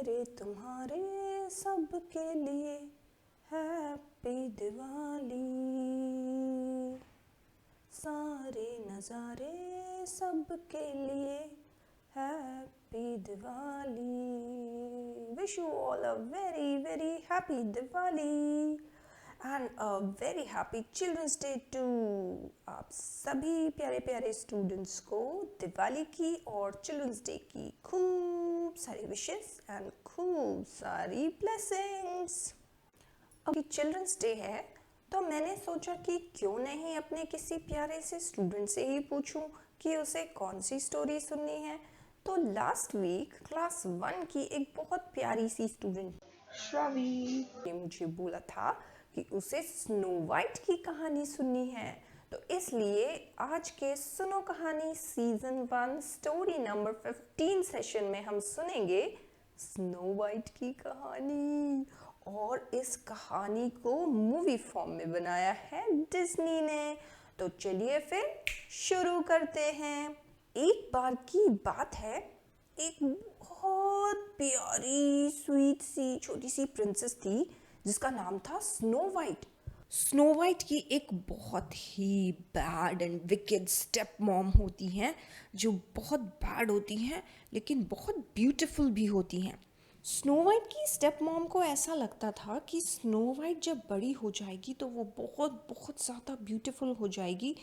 मेरे तुम्हारे सबके लिए हैप्पी दिवाली। सारे नज़ारे सबके लिए happy Diwali. Wish you all a very very happy Diwali and a very happy children's day too. आप सभी प्यारे प्यारे स्टूडेंट्स को दिवाली की और चिल्ड्रंस डे की खूब सारी विशेस एंड खूब सारी ब्लेसिंग्स। अभी चिल्ड्रंस डे है तो मैंने सोचा कि क्यों नहीं अपने किसी प्यारे से स्टूडेंट से ही पूछूं कि उसे कौन सी स्टोरी सुननी है। तो लास्ट वीक क्लास 1 की एक बहुत प्यारी सी स्टूडेंट श्रावी ने मुझे बोला था कि उसे स्नो वाइट की कहानी सुननी है। तो इसलिए आज के सुनो कहानी सीजन 1 स्टोरी नंबर 15 सेशन में हम सुनेंगे स्नो वाइट की कहानी। और इस कहानी को मूवी फॉर्म में बनाया है डिज्नी ने। तो चलिए फिर शुरू करते हैं। एक बार की बात है, एक बहुत प्यारी स्वीट सी छोटी सी प्रिंसेस थी जिसका नाम था स्नो वाइट। स्नो वाइट की एक बहुत ही bad and wicked step mom होती हैं जो बहुत बैड होती हैं लेकिन बहुत ब्यूटीफुल भी होती हैं। स्नो वाइट की स्टेप मॉम को ऐसा लगता था कि स्नो वाइट जब बड़ी हो जाएगी तो वो बहुत बहुत ज़्यादा ब्यूटीफुल हो जाएगी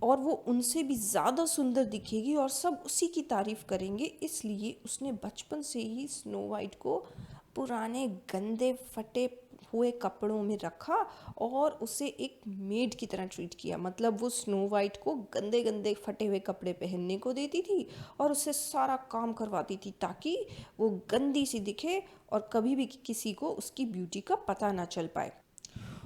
और वो उनसे भी ज़्यादा सुंदर दिखेगी और सब उसी की तारीफ़ करेंगे। इसलिए उसने बचपन से ही स्नो वाइट को पुराने गंदे फटे हुए कपड़ों में रखा और उसे एक मेड की तरह ट्रीट किया। मतलब वो स्नो वाइट को गंदे गंदे फटे हुए कपड़े पहनने को देती थी और उससे सारा काम करवाती थी ताकि वो गंदी सी दिखे और कभी भी किसी को उसकी ब्यूटी का पता ना चल पाए।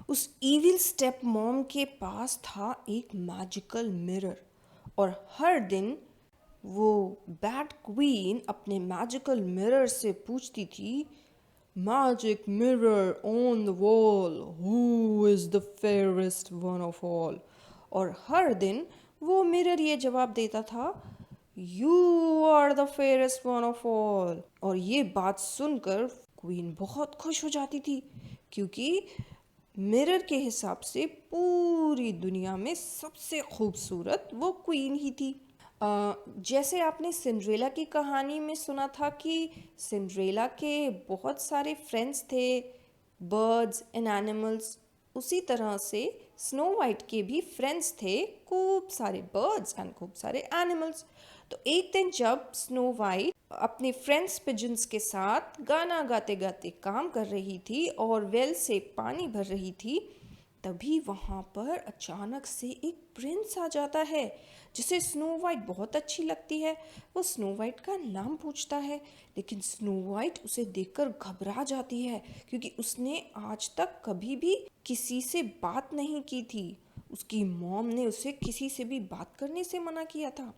उस इविल स्टेप मॉम के पास था एक मैजिकल मिरर और हर दिन वो बैड क्वीन अपने मैजिकल मिरर से पूछती थी, Magic mirror on the wall, who is the fairest one of all? और हर दिन वो मिरर ये जवाब देता था, You are the fairest one of all। और ये बात सुनकर क्वीन बहुत खुश हो जाती थी क्योंकि मिरर के हिसाब से पूरी दुनिया में सबसे खूबसूरत वो क्वीन ही थी। जैसे आपने सिंड्रेला की कहानी में सुना था कि सिंड्रेला के बहुत सारे फ्रेंड्स थे, बर्ड्स एंड एनिमल्स, उसी तरह से स्नो वाइट के भी फ्रेंड्स थे, खूब सारे बर्ड्स एंड खूब सारे एनिमल्स। तो एक दिन जब स्नो वाइट अपने फ्रेंड्स पिजन्स के साथ गाना गाते गाते काम कर रही थी और वेल से पानी भर रही थी, तभी वहाँ पर अचानक से एक प्रिंस आ जाता है जिसे स्नो वाइट बहुत अच्छी लगती है। वो स्नो वाइट का नाम पूछता है लेकिन स्नो वाइट उसे देखकर घबरा जाती है क्योंकि उसने आज तक कभी भी किसी से बात नहीं की थी। उसकी मॉम ने उसे किसी से भी बात करने से मना किया था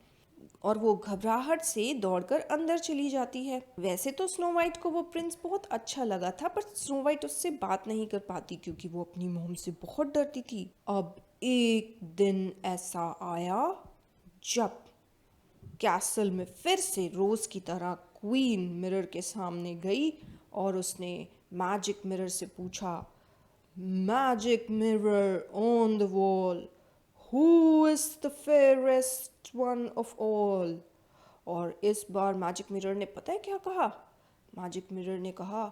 और वो घबराहट से दौड़कर अंदर चली जाती है। वैसे तो स्नो वाइट को वो प्रिंस बहुत अच्छा लगा था पर स्नो वाइट उससे बात नहीं कर पाती क्योंकि वो अपनी मॉम से बहुत डरती थी। अब एक दिन ऐसा आया जब कैसल में फिर से रोज की तरह क्वीन मिरर के सामने गई और उसने मैजिक मिरर से पूछा, magic mirror on the wall, who is the fairest one of all? और इस बार मैजिक मिरर ने पता है क्या कहा? मैजिक मिरर ने कहा,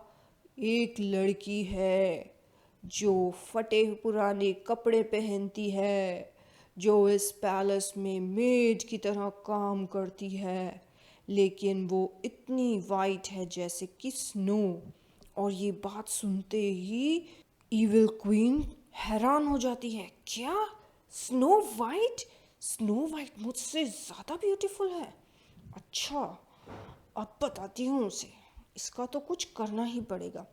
एक लड़की है जो फटे पुराने कपड़े पहनती है, जो इस पैलेस में मेड की तरह काम करती है, लेकिन वो इतनी वाइट है जैसे कि स्नो। और ये बात सुनते ही इविल क्वीन हैरान हो जाती है, क्या स्नो वाइट? स्नो वाइट मुझसे ज़्यादा ब्यूटीफुल है? अच्छा, अब बताती हूँ उसे, इसका तो कुछ करना ही पड़ेगा।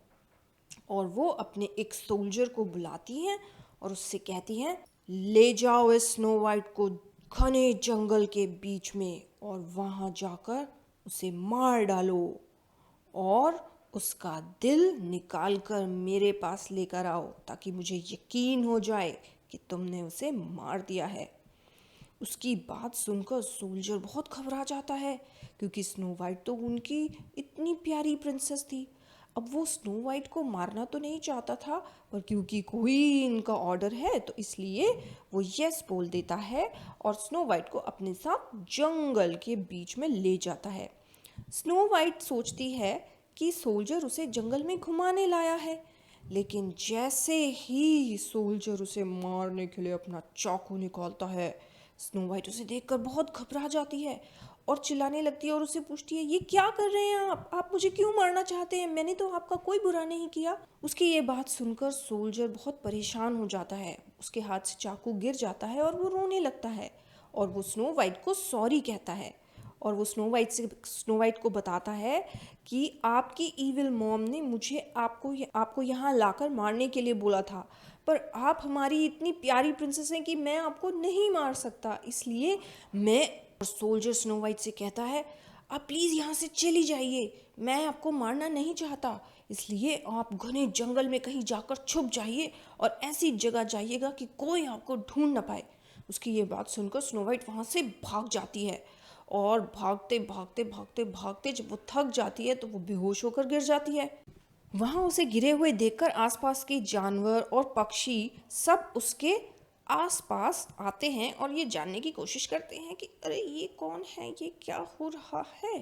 और वो अपने एक सोल्जर को बुलाती हैं और उससे कहती हैं, ले जाओ इस स्नो वाइट को घने जंगल के बीच में और वहाँ जाकर उसे मार डालो और उसका दिल निकाल कर मेरे पास लेकर आओ ताकि मुझे यकीन हो जाए कि तुमने उसे मार दिया है। उसकी बात सुनकर सोल्जर बहुत घबरा जाता है, क्योंकि स्नो वाइट तो उनकी इतनी प्यारी प्रिंसेस थी। अब वो स्नो वाइट को मारना तो नहीं चाहता था, पर क्योंकि क्वीन का ऑर्डर है तो इसलिए वो यस बोल देता है और स्नो वाइट को अपने साथ जंगल के बीच में ले जाता है। स्नो वाइट सोचती है कि सोल्जर उसे जंगल में घुमाने लाया है, लेकिन जैसे ही सोल्जर उसे मारने के लिए अपना चाकू निकालता है, स्नो वाइट उसे देखकर बहुत घबरा जाती है और चिल्लाने लगती है और उससे पूछती है, ये क्या कर रहे हैं आप मुझे क्यों मारना चाहते हैं? मैंने तो आपका कोई बुरा नहीं किया। उसकी ये बात सुनकर सोल्जर बहुत परेशान हो जाता है, उसके हाथ से चाकू गिर जाता है और वो रोने लगता है और वो स्नो वाइट को सॉरी कहता है। और वो स्नो वाइट को बताता है कि आपकी ईविल मॉम ने मुझे आपको यहाँ लाकर मारने के लिए बोला था, पर आप हमारी इतनी प्यारी प्रिंसेस हैं कि मैं आपको नहीं मार सकता, इसलिए मैं। और सोल्जर स्नो वाइट से कहता है, आप प्लीज़ यहाँ से चली जाइए, मैं आपको मारना नहीं चाहता, इसलिए आप घने जंगल में कहीं जाकर छुप जाइए और ऐसी जगह जाइएगा कि कोई आपको ढूंढ ना पाए। उसकी ये बात सुनकर स्नो वाइट वहाँ से भाग जाती है और भागते भागते भागते भागते जब वो थक जाती है तो वो बेहोश होकर गिर जाती है। वहाँ उसे गिरे हुए देखकर आसपास के जानवर और पक्षी सब उसके आसपास आते हैं और ये जानने की कोशिश करते हैं कि अरे ये कौन है, ये क्या हो रहा है।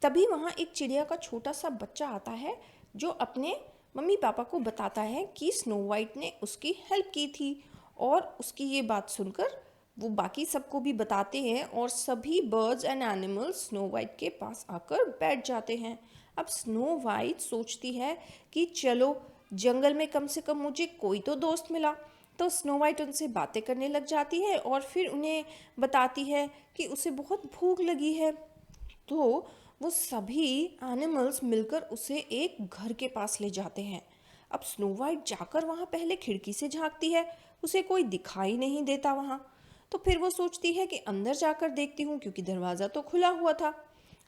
तभी वहाँ एक चिड़िया का छोटा सा बच्चा आता है जो अपने मम्मी पापा को बताता है कि स्नो वाइट ने उसकी हेल्प की थी। और उसकी ये बात सुनकर वो बाकी सबको भी बताते हैं और सभी birds and animals snow white के पास आकर बैठ जाते हैं। अब स्नो वाइट सोचती है कि चलो जंगल में कम से कम मुझे कोई तो दोस्त मिला। तो स्नो वाइट उनसे बातें करने लग जाती है और फिर उन्हें बताती है कि उसे बहुत भूख लगी है। तो वो सभी एनिमल्स मिलकर उसे एक घर के पास ले जाते हैं। अब स्नो वाइट जाकर वहाँ पहले खिड़की से झांकती है, उसे कोई दिखाई नहीं देता वहाँ। तो फिर वो सोचती है कि अंदर जाकर देखती हूँ, क्योंकि दरवाज़ा तो खुला हुआ था।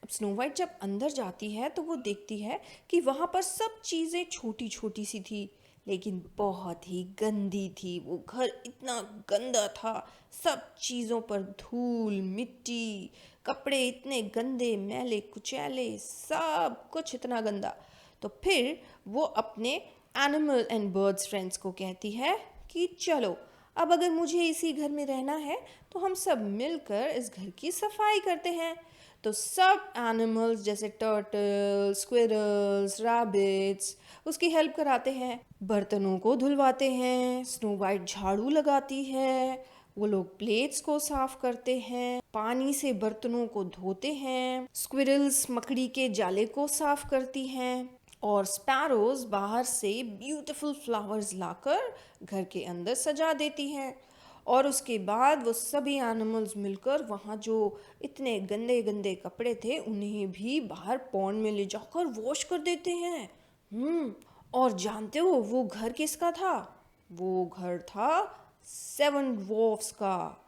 अब स्नो वाइट जब अंदर जाती है तो वो देखती है कि वहाँ पर सब चीज़ें छोटी छोटी सी थी, लेकिन बहुत ही गंदी थी। वो घर इतना गंदा था, सब चीज़ों पर धूल मिट्टी, कपड़े इतने गंदे मैले कुचैले, सब कुछ इतना गंदा। तो फिर वो अपने एनिमल एंड बर्ड्स फ्रेंड्स को कहती है कि चलो अब अगर मुझे इसी घर में रहना है तो हम सब मिलकर इस घर की सफाई करते हैं। तो सब एनिमल्स जैसे टर्टल, स्क्विरल्स, रैबिट्स उसकी हेल्प कराते हैं, बर्तनों को धुलवाते हैं, स्नो वाइट झाड़ू लगाती है, वो लोग प्लेट्स को साफ करते हैं, पानी से बर्तनों को धोते हैं, स्क्विरल्स मकड़ी के जाले को साफ करती हैं और स्पैरोज बाहर से ब्यूटीफुल फ्लावर्स लाकर घर के अंदर सजा देती हैं। और उसके बाद वो सभी एनिमल्स मिलकर वहाँ जो इतने गंदे गंदे कपड़े थे उन्हें भी बाहर पॉन्ड में ले जाकर वॉश कर देते हैं। और जानते हो वो घर किसका था? वो घर था 7 ड्वार्फ्स का।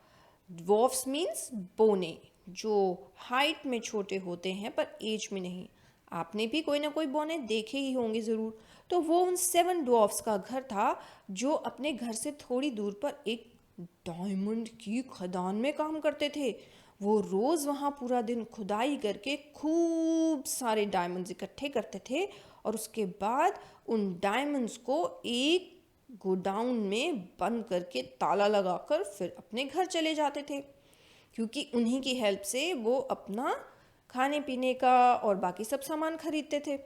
ड्वार्फ्स मीन्स बोने, जो हाइट में छोटे होते हैं पर एज में नहीं। आपने भी कोई ना कोई बोने देखे ही होंगे ज़रूर। तो वो उन 7 ड्वार्फ्स का घर था जो अपने घर से थोड़ी दूर पर एक डायमंड की खदान में काम करते थे। वो रोज़ वहाँ पूरा दिन खुदाई करके खूब सारे डायमंड्स इकट्ठे करते थे और उसके बाद उन डायमंड्स को एक गोडाउन में बंद करके ताला लगाकर फिर अपने घर चले जाते थे, क्योंकि उन्हीं की हेल्प से वो अपना खाने पीने का और बाकी सब सामान खरीदते थे।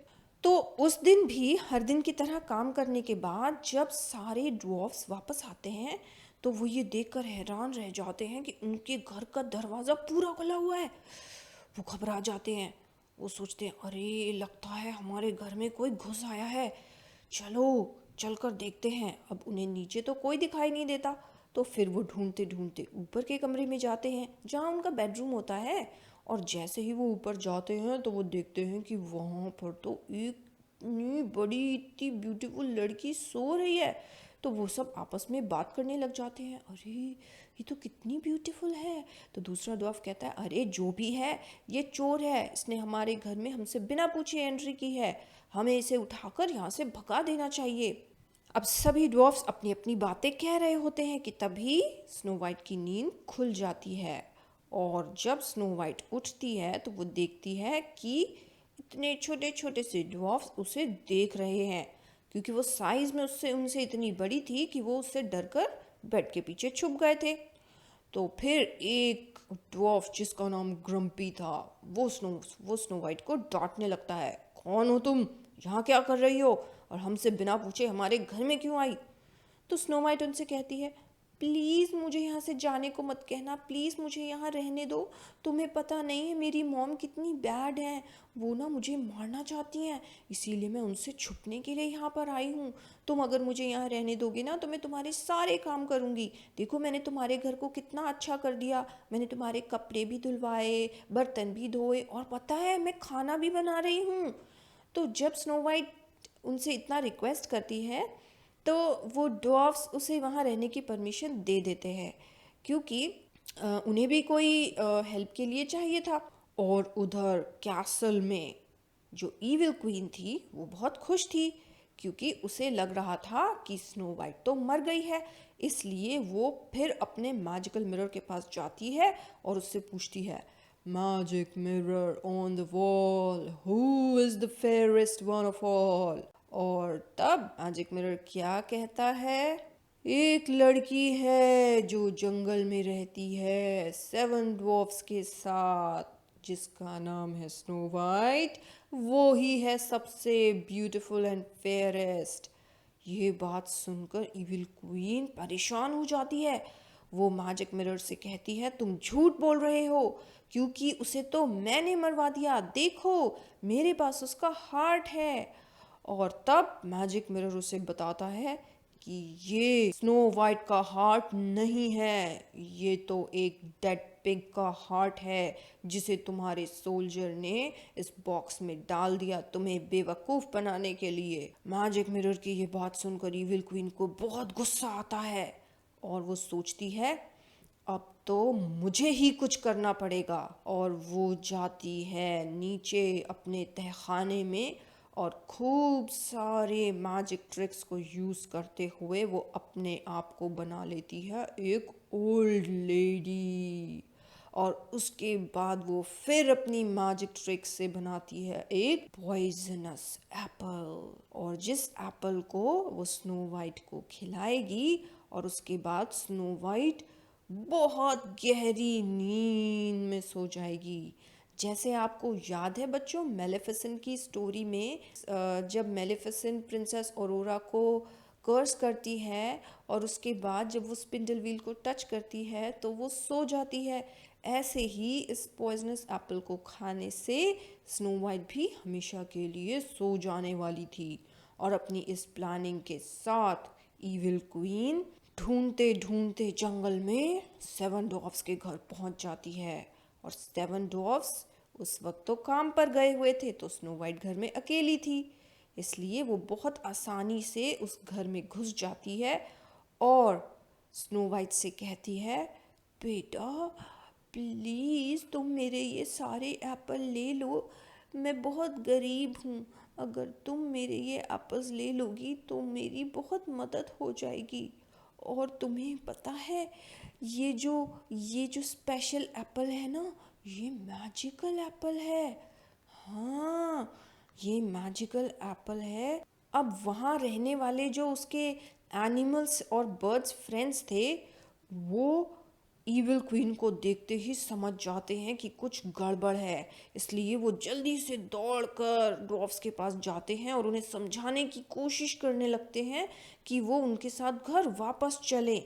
तो उस दिन भी हर दिन की तरह काम करने के बाद जब सारे ड्वार्फ्स वापस आते हैं तो वो ये देखकर हैरान रह जाते हैं कि उनके घर का दरवाज़ा पूरा खुला हुआ है। वो घबरा जाते हैं, वो सोचते हैं अरे लगता है हमारे घर में कोई घुस आया है, चलो चलकर देखते हैं। अब उन्हें नीचे तो कोई दिखाई नहीं देता, तो फिर वो ढूंढते ढूंढते ऊपर के कमरे में जाते हैं जहाँ उनका बेडरूम होता है। और जैसे ही वो ऊपर जाते हैं तो वो देखते हैं कि वहाँ पर तो एक इतनी बड़ी इतनी ब्यूटीफुल लड़की सो रही है। तो वो सब आपस में बात करने लग जाते हैं, अरे ये तो कितनी ब्यूटीफुल है। तो दूसरा ड्वार्फ कहता है अरे जो भी है ये चोर है, इसने हमारे घर में हमसे बिना पूछे एंट्री की है, हमें इसे उठाकर यहाँ से भगा देना चाहिए। अब सभी ड्वार्फ्स अपनी अपनी बातें कह रहे होते हैं कि तभी स्नो वाइट की नींद खुल जाती है। और जब स्नो वाइट उठती है तो वो देखती है कि इतने छोटे छोटे से ड्वार्फ्स उसे देख रहे हैं, क्योंकि वो साइज में उससे उनसे इतनी बड़ी थी कि वो उससे डरकर बेड के पीछे छुप गए थे। तो फिर एक ड्वार्फ जिसका नाम ग्रम्पी था, वो स्नो वाइट को डांटने लगता है, कौन हो तुम, यहाँ क्या कर रही हो, और हमसे बिना पूछे हमारे घर में क्यों आई। तो स्नो वाइट उनसे कहती है, प्लीज़ मुझे यहाँ से जाने को मत कहना, प्लीज़ मुझे यहाँ रहने दो। तुम्हें पता नहीं है मेरी मॉम कितनी बैड है, वो ना मुझे मारना चाहती हैं, इसीलिए मैं उनसे छुपने के लिए यहाँ पर आई हूँ। तुम अगर मुझे यहाँ रहने दोगे ना तो मैं तुम्हारे सारे काम करूँगी। देखो मैंने तुम्हारे घर को कितना अच्छा कर दिया, मैंने तुम्हारे कपड़े भी धुलवाए, बर्तन भी धोए, और पता है मैं खाना भी बना रही हूँ। तो जब स्नो वाइट उनसे इतना रिक्वेस्ट करती है तो वो ड्वार्फ्स उसे वहाँ रहने की परमिशन दे देते हैं, क्योंकि उन्हें भी कोई हेल्प के लिए चाहिए था। और उधर कैसल में जो ईविल क्वीन थी वो बहुत खुश थी, क्योंकि उसे लग रहा था कि स्नो वाइट तो मर गई है। इसलिए वो फिर अपने मैजिकल मिरर के पास जाती है और उससे पूछती है, magic mirror on the wall, who is the fairest one of all. और तब मैजिक मिरर क्या कहता है, एक लड़की है जो जंगल में रहती है 7 ड्वार्फ्स के साथ, जिसका नाम है स्नो वाइट, वो ही है सबसे ब्यूटीफुल एंड फेयरेस्ट। ये बात सुनकर इविल क्वीन परेशान हो जाती है। वो मैजिक मिरर से कहती है, तुम झूठ बोल रहे हो, क्योंकि उसे तो मैंने मरवा दिया, देखो मेरे पास उसका हार्ट है। और तब मैजिक मिरर उसे बताता है कि ये स्नो वाइट का हार्ट नहीं है, ये तो एक डेड पिग का हार्ट है, जिसे तुम्हारे सोल्जर ने इस बॉक्स में डाल दिया तुम्हें बेवकूफ बनाने के लिए। मैजिक मिरर की ये बात सुनकर इविल क्वीन को बहुत गुस्सा आता है और वो सोचती है, अब तो मुझे ही कुछ करना पड़ेगा। और वो जाती है नीचे अपने तहखाने में और खूब सारे मैजिक ट्रिक्स को यूज़ करते हुए वो अपने आप को बना लेती है एक ओल्ड लेडी। और उसके बाद वो फिर अपनी मैजिक ट्रिक से बनाती है एक पॉइजनस एप्पल, और जिस एप्पल को वो स्नो वाइट को खिलाएगी और उसके बाद स्नो वाइट बहुत गहरी नींद में सो जाएगी। जैसे आपको याद है बच्चों, मेलेफिसेंट की स्टोरी में जब मेलेफिसेंट प्रिंसेस ऑरोरा को कर्स करती है और उसके बाद जब वो स्पिंडल व्हील को टच करती है तो वो सो जाती है, ऐसे ही इस पॉइजनस एप्पल को खाने से स्नो वाइट भी हमेशा के लिए सो जाने वाली थी। और अपनी इस प्लानिंग के साथ इविल क्वीन ढूंढते ढूंढते जंगल में 7 ड्वार्फ्स के घर पहुंच जाती है। और 7 ड्वार्फ्स उस वक्त तो काम पर गए हुए थे, तो स्नो वाइट घर में अकेली थी, इसलिए वो बहुत आसानी से उस घर में घुस जाती है और स्नो वाइट से कहती है, बेटा प्लीज़ तुम मेरे ये सारे एप्पल ले लो, मैं बहुत गरीब हूँ, अगर तुम मेरे ये एप्पल्स ले लोगी तो मेरी बहुत मदद हो जाएगी। और तुम्हें पता है ये जो स्पेशल एप्पल है ना, ये मैजिकल एप्पल है। हाँ, ये मैजिकल एप्पल है। अब वहाँ रहने वाले जो उसके एनिमल्स और बर्ड्स फ्रेंड्स थे, वो ईविल क्वीन को देखते ही समझ जाते हैं कि कुछ गड़बड़ है, इसलिए वो जल्दी से दौड़कर ड्वार्फ्स के पास जाते हैं और उन्हें समझाने की कोशिश करने लगते हैं कि वो उनके साथ घर वापस चलें।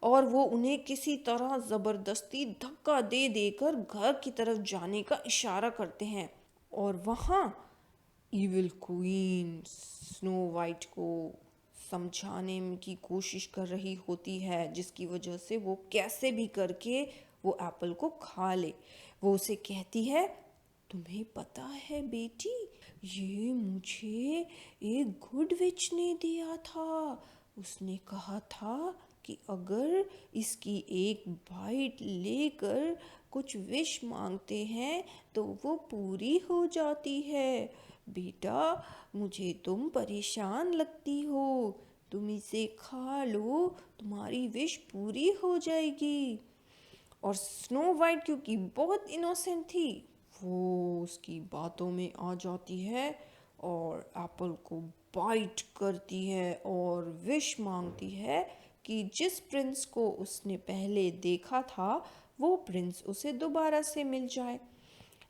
और वो उन्हें किसी तरह ज़बरदस्ती धक्का दे देकर घर की तरफ जाने का इशारा करते हैं। और वहाँ ईविल क्वीन स्नो वाइट को समझाने की कोशिश कर रही होती है, जिसकी वजह से वो कैसे भी करके वो एप्पल को खा ले। वो उसे कहती है, तुम्हें पता है बेटी, ये मुझे एक गुड विच ने दिया था, उसने कहा था कि अगर इसकी एक बाइट लेकर कुछ विश मांगते हैं तो वो पूरी हो जाती है। बेटा मुझे तुम परेशान लगती हो, तुम इसे खा लो, तुम्हारी विश पूरी हो जाएगी। और स्नो वाइट क्योंकि बहुत इनोसेंट थी, वो उसकी बातों में आ जाती है और एप्पल को बाइट करती है और विश मांगती है कि जिस प्रिंस को उसने पहले देखा था वो प्रिंस उसे दोबारा से मिल जाए।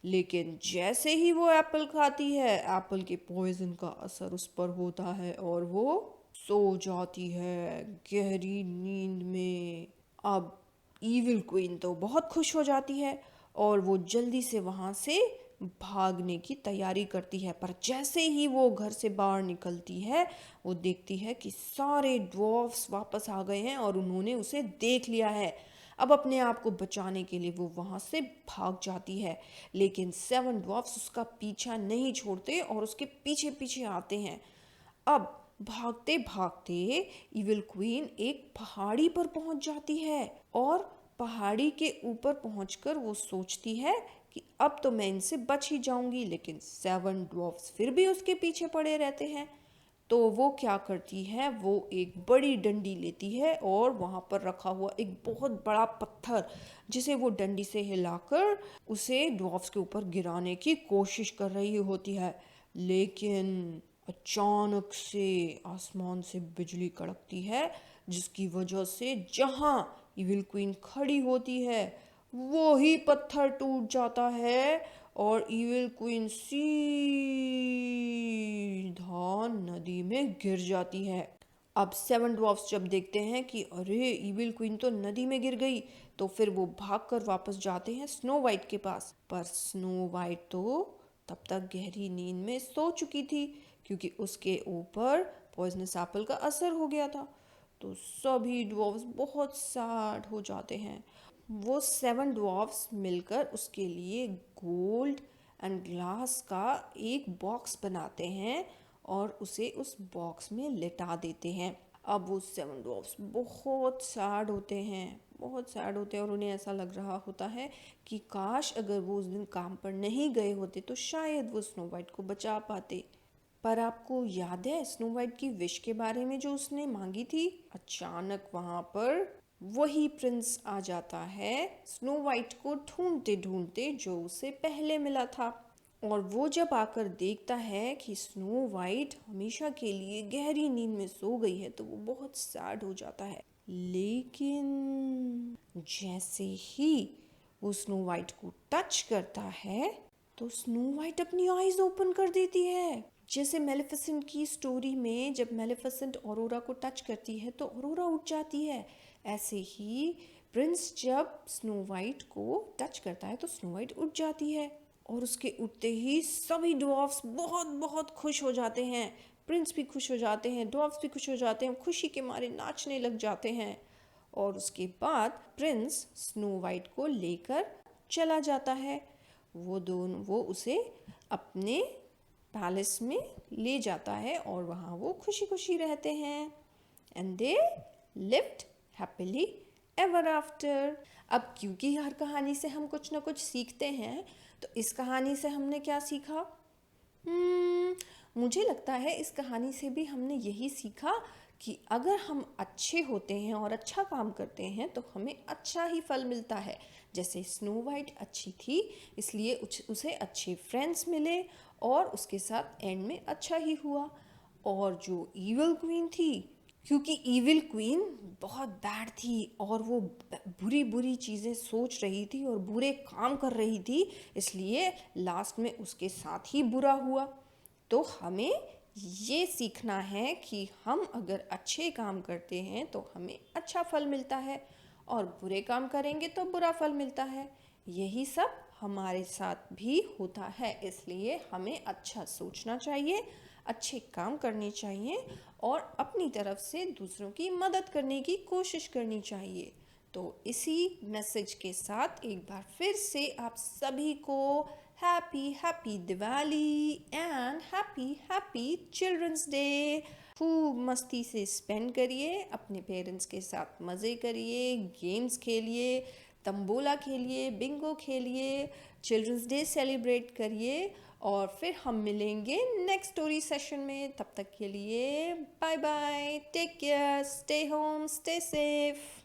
लेकिन जैसे ही वो एप्पल खाती है, एप्पल के पॉइजन का असर उस पर होता है और वो सो जाती है गहरी नींद में। अब ईविल क्वीन तो बहुत खुश हो जाती है और वो जल्दी से वहाँ से भागने की तैयारी करती है, पर जैसे ही वो घर से बाहर निकलती है वो देखती है कि सारे ड्वार्फ्स वापस आ गए हैं और उन्होंने उसे देख लिया है। अब अपने आप को बचाने के लिए वो वहाँ से भाग जाती है, लेकिन 7 ड्वार्फ्स उसका पीछा नहीं छोड़ते और उसके पीछे पीछे आते हैं। अब भागते भागते इविल क्वीन एक पहाड़ी पर पहुंच जाती है और पहाड़ी के ऊपर पहुंचकर वो सोचती है कि अब तो मैं इनसे बच ही जाऊंगी, लेकिन 7 ड्वार्फ्स फिर भी उसके पीछे पड़े रहते हैं। तो वो क्या करती है, वो एक बड़ी डंडी लेती है और वहाँ पर रखा हुआ एक बहुत बड़ा पत्थर, जिसे वो डंडी से हिलाकर उसे ड्वार्फ्स के ऊपर गिराने की कोशिश कर रही होती है। लेकिन अचानक से आसमान से बिजली कड़कती है, जिसकी वजह से जहाँ इविल क्वीन खड़ी होती है वो ही पत्थर टूट जाता है और इविल क्वीन सीधा नदी में गिर जाती है। अब 7 ड्वार्फ्स जब देखते हैं कि अरे इविल क्वीन तो नदी में गिर गई, तो फिर वो भागकर वापस जाते हैं स्नो वाइट के पास। पर स्नो वाइट तो तब तक गहरी नींद में सो चुकी थी, क्योंकि उसके ऊपर पॉइजनस एप्पल का असर हो गया था। तो सभी ड्वार्फ्स बहुत सैड हो जाते हैं। वो 7 ड्वार्फ्स मिलकर उसके लिए गोल्ड एंड ग्लास का एक बॉक्स बनाते हैं और उसे उस बॉक्स में लिटा देते हैं। अब वो 7 ड्वार्फ्स बहुत सैड होते हैं, बहुत सैड होते हैं और उन्हें ऐसा लग रहा होता है कि काश अगर वो उस दिन काम पर नहीं गए होते तो शायद वो स्नो वाइट को बचा पाते। पर आपको याद है स्नो वाइट की विश के बारे में जो उसने मांगी थी? अचानक वहां पर वही प्रिंस आ जाता है स्नो वाइट को ढूंढते ढूंढते, जो उसे पहले मिला था। और वो जब आकर देखता है कि स्नो वाइट हमेशा के लिए गहरी नींद में सो गई है तो वो बहुत सैड हो जाता है। लेकिन जैसे ही वो स्नो वाइट को टच करता है तो स्नो वाइट अपनी आईज ओपन कर देती है। जैसे मेलेफिसेंट की स्टोरी में जब मेलेफिसेंट ऑरोरा को टच करती है तो ऑरोरा उठ जाती है, ऐसे ही प्रिंस जब स्नो वाइट को टच करता है तो स्नो वाइट उठ जाती है। और उसके उठते ही सभी ड्वार्फ्स बहुत बहुत खुश हो जाते हैं। प्रिंस भी खुश हो जाते हैं, ड्वार्फ्स भी खुश हो जाते हैं, खुशी के मारे नाचने लग जाते हैं। और उसके बाद प्रिंस स्नो वाइट को लेकर चला जाता है। वो उसे अपने पैलेस में ले जाता है और वहाँ वो खुशी खुशी रहते हैं। And they lived happily ever after. अब क्योंकि हर कहानी से हम कुछ ना कुछ सीखते हैं, तो इस कहानी से हमने क्या सीखा? मुझे लगता है इस कहानी से भी हमने यही सीखा कि अगर हम अच्छे होते हैं और अच्छा काम करते हैं तो हमें अच्छा ही फल मिलता है। जैसे स्नो वाइट अच्छी थी इसलिए उसे अच्छे फ्रेंड्स मिले और उसके साथ एंड में अच्छा ही हुआ। और जो ईविल क्वीन थी, क्योंकि ईविल क्वीन बहुत बैड थी और वो बुरी बुरी चीज़ें सोच रही थी और बुरे काम कर रही थी, इसलिए लास्ट में उसके साथ ही बुरा हुआ। तो हमें ये सीखना है कि हम अगर अच्छे काम करते हैं तो हमें अच्छा फल मिलता है और बुरे काम करेंगे तो बुरा फल मिलता है। यही सब हमारे साथ भी होता है, इसलिए हमें अच्छा सोचना चाहिए, अच्छे काम करने चाहिए और अपनी तरफ से दूसरों की मदद करने की कोशिश करनी चाहिए। तो इसी मैसेज के साथ एक बार फिर से आप सभी को happy happy Diwali and happy happy children's day. खूब मस्ती से स्पेंड करिए, अपने पेरेंट्स के साथ मज़े करिए, गेम्स खेलिए, तंबोला खेलिए, बिंगो खेलिए, चिल्ड्रंस डे सेलिब्रेट करिए और फिर हम मिलेंगे नेक्स्ट स्टोरी सेशन में। तब तक के लिए bye bye, take care, stay home, stay safe.